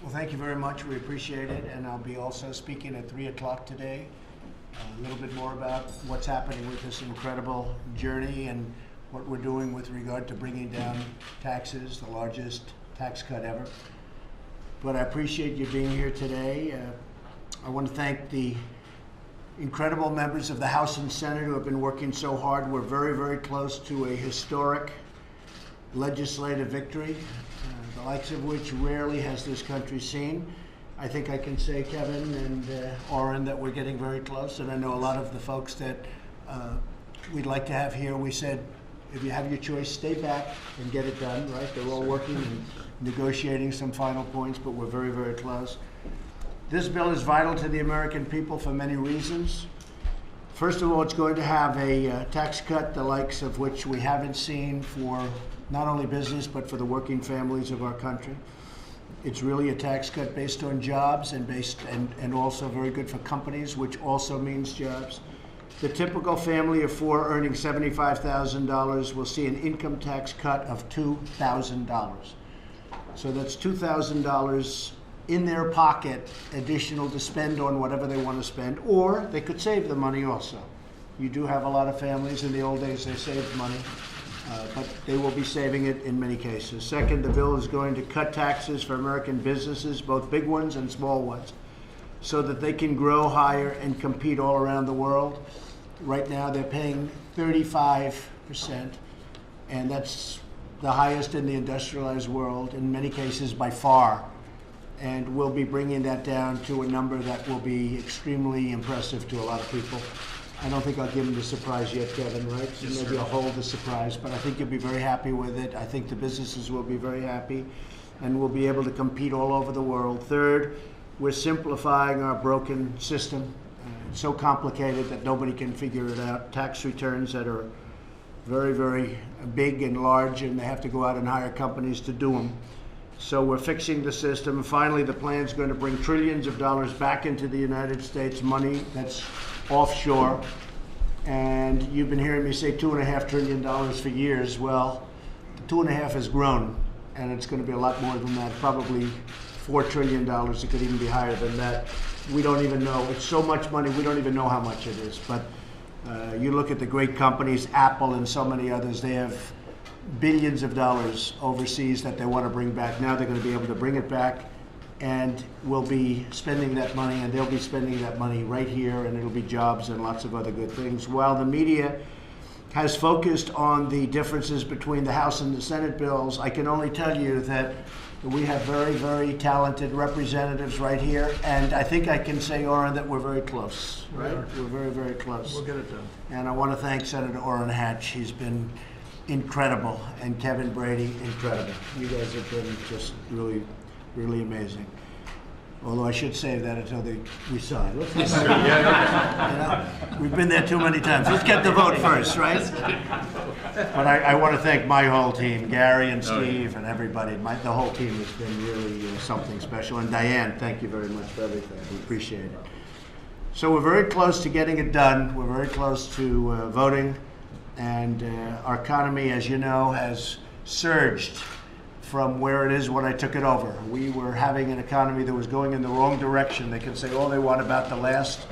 Well, thank you very much. We appreciate it. And I'll be also speaking at 3 o'clock today. A little bit more about what's happening with this incredible journey and what we're doing with regard to bringing down taxes, the largest tax cut ever. But I appreciate you being here today. I want to thank the incredible members of the House and Senate who have been working so hard. We're very, very close to a historic legislative victory, the likes of which rarely has this country seen. I think I can say, Kevin and Orrin, that we're getting very close, and I know a lot of the folks that we'd like to have here, we said, if you have your choice, stay back and get it done, right? They're all working and negotiating some final points, but we're very, very close. This bill is vital to the American people for many reasons. First of all, it's going to have a tax cut the likes of which we haven't seen for not only business, but for the working families of our country. It's really a tax cut based on jobs and also very good for companies, which also means jobs. The typical family of four earning $75,000 will see an income tax cut of $2,000. So that's $2,000 in their pocket, additional to spend on whatever they want to spend, or they could save the money also. You do have a lot of families, in the old days they saved money, but they will be saving it in many cases. Second, the bill is going to cut taxes for American businesses, both big ones and small ones, so that they can grow higher and compete all around the world. Right now they're paying 35%, and that's the highest in the industrialized world, in many cases by far. And we'll be bringing that down to a number that will be extremely impressive to a lot of people. I don't think I'll give them the surprise yet, Kevin, right? So yes, maybe sir. I'll hold the surprise, but I think you'll be very happy with it. I think the businesses will be very happy, and we'll be able to compete all over the world. Third, we're simplifying our broken system. It's so complicated that nobody can figure it out. Tax returns that are very, very big and large, and they have to go out and hire companies to do them. So we're fixing the system. And finally, the plan is going to bring trillions of dollars back into the United States, money that's offshore. And you've been hearing me say $2.5 trillion for years. Well, the 2.5 has grown, and it's going to be a lot more than that, probably $4 trillion. It could even be higher than that. We don't even know. It's so much money, we don't even know how much it is. But you look at the great companies, Apple and so many others, they have billions of dollars overseas that they want to bring back. Now they're going to be able to bring it back, and we'll be spending that money, and they'll be spending that money right here, and it'll be jobs and lots of other good things. While the media has focused on the differences between the House and the Senate bills, I can only tell you that we have very, very talented representatives right here, and I think I can say, Orrin, that we're very close, right? We're very, very close. We'll get it done. And I want to thank Senator Orrin Hatch. He's been incredible, and Kevin Brady, incredible. You guys have been just really, really amazing. Although I should save that until we sign. Let's get you know, we've been there too many times. Let's get the vote first, right? But I want to thank my whole team, Gary and Steve and everybody. The whole team has been really something special. And Diane, thank you very much for everything. We appreciate it. So we're very close to getting it done. We're very close to voting. And our economy, as you know, has surged from where it is when I took it over. We were having an economy that was going in the wrong direction. They can say all they want about the last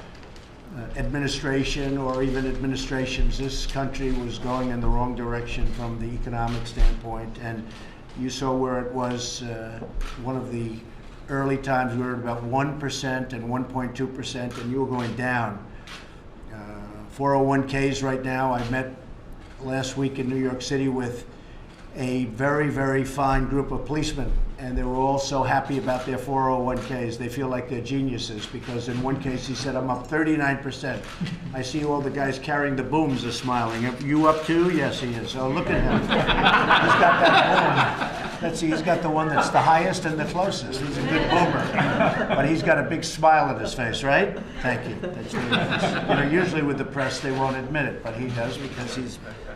administration or even administrations. This country was going in the wrong direction from the economic standpoint. And you saw where it was one of the early times we were at about 1% and 1.2%, and you were going down. 401ks right now, I met last week in New York City with a very, very fine group of policemen, and they were all so happy about their 401ks. They feel like they're geniuses, because in one case he said, I'm up 39%. I see all the guys carrying the booms are smiling. Are you up too? Yes, he is. Oh, look at him. He's got that boom. He's got the one that's the highest and the closest. He's a good boomer. But he's got a big smile on his face, right? Thank you. That's really nice. You know, usually with the press they won't admit it, but he does, because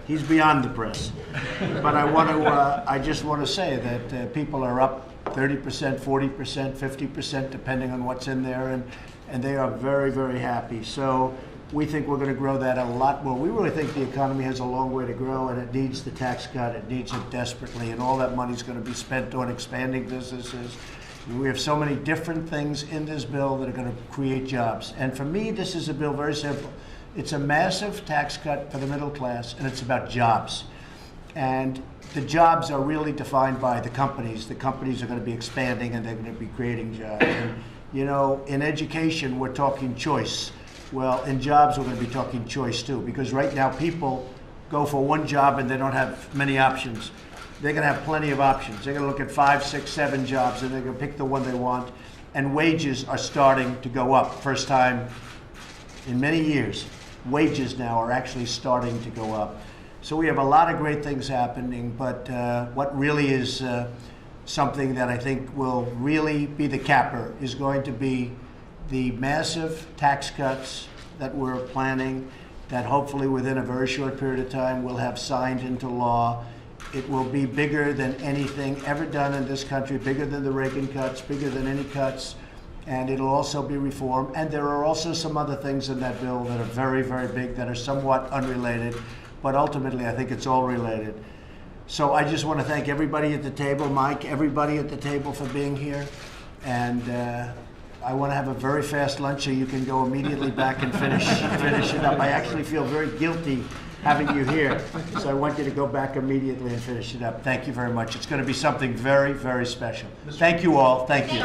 he's beyond the press. But I just want to say that people are up 30%, 40%, 50%, depending on what's in there, and they are very, very happy. So we think we're going to grow that a lot more. We really think the economy has a long way to grow, and it needs the tax cut. It needs it desperately, and all that money is going to be spent on expanding businesses, We have so many different things in this bill that are going to create jobs. And for me, this is a bill very simple. It's a massive tax cut for the middle class, and it's about jobs. And the jobs are really defined by the companies. The companies are going to be expanding, and they're going to be creating jobs. And, you know, in education, we're talking choice. Well, in jobs, we're going to be talking choice too, because right now people go for one job and they don't have many options. They're going to have plenty of options. They're going to look at 5, 6, 7 jobs, and they're going to pick the one they want. And wages are starting to go up. First time in many years, wages now are actually starting to go up. So we have a lot of great things happening, but what really is something that I think will really be the capper is going to be the massive tax cuts that we're planning, that hopefully within a very short period of time we'll have signed into law. It will be bigger than anything ever done in this country, bigger than the Reagan cuts, bigger than any cuts, and it'll also be reformed. And there are also some other things in that bill that are very, very big, that are somewhat unrelated, but ultimately I think it's all related. So I just want to thank everybody at the table, Mike, everybody at the table for being here, and I want to have a very fast lunch so you can go immediately back and finish it up. I actually feel very guilty having you here, so I want you to go back immediately and finish it up. Thank you very much. It's going to be something very, very special. Thank you all. Thank you. A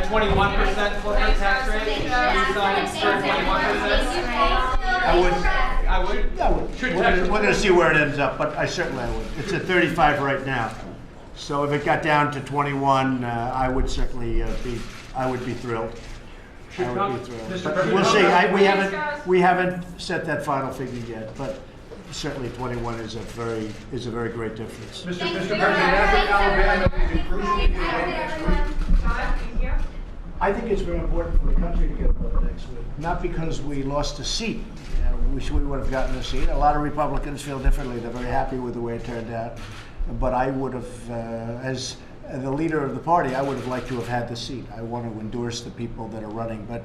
21% corporate tax rate. You signed for 21%. I would. We're going to see where it ends up, but I certainly would. It's at 35 right now. So if it got down to 21, I would certainly I would be thrilled. I would be thrilled. But we'll see. We haven't set that final figure yet, but certainly 21 is a very great difference. Mr. President, as Alabama is increasingly next week. I think it's very important for the country to get a vote next week. Not because we lost a seat. Wish we would have gotten a seat. A lot of Republicans feel differently. They're very happy with the way it turned out. But I would have, as the leader of the party, I would have liked to have had the seat. I want to endorse the people that are running. But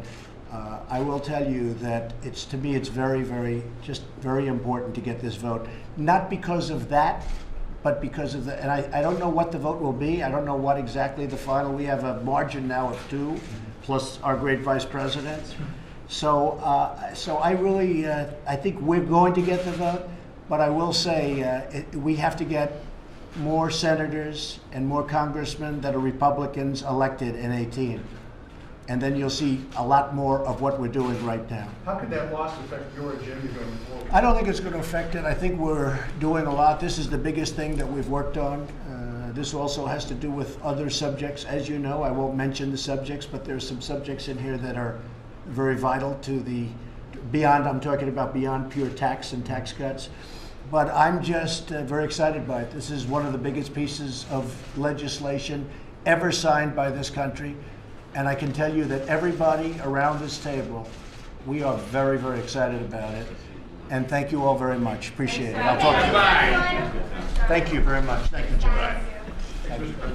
I will tell you that to me, it's very, very important to get this vote. Not because of that, but because of and I don't know what the vote will be. I don't know what exactly the final. We have a margin now of 2, plus our great vice president. So I really, I think we're going to get the vote. But I will say we have to get more senators and more congressmen that are Republicans elected in 2018. And then you'll see a lot more of what we're doing right now. How could that loss affect your agenda going forward? I don't think it's going to affect it. I think we're doing a lot. This is the biggest thing that we've worked on. This also has to do with other subjects. As you know, I won't mention the subjects, but there's some subjects in here that are very vital to the beyond, I'm talking about beyond pure tax and tax cuts. But I'm just very excited by it. This is one of the biggest pieces of legislation ever signed by this country. And I can tell you that everybody around this table, we are very, very excited about it. And thank you all very much. Appreciate it. I'll talk to you. Thank you very much. Thank you, Jim.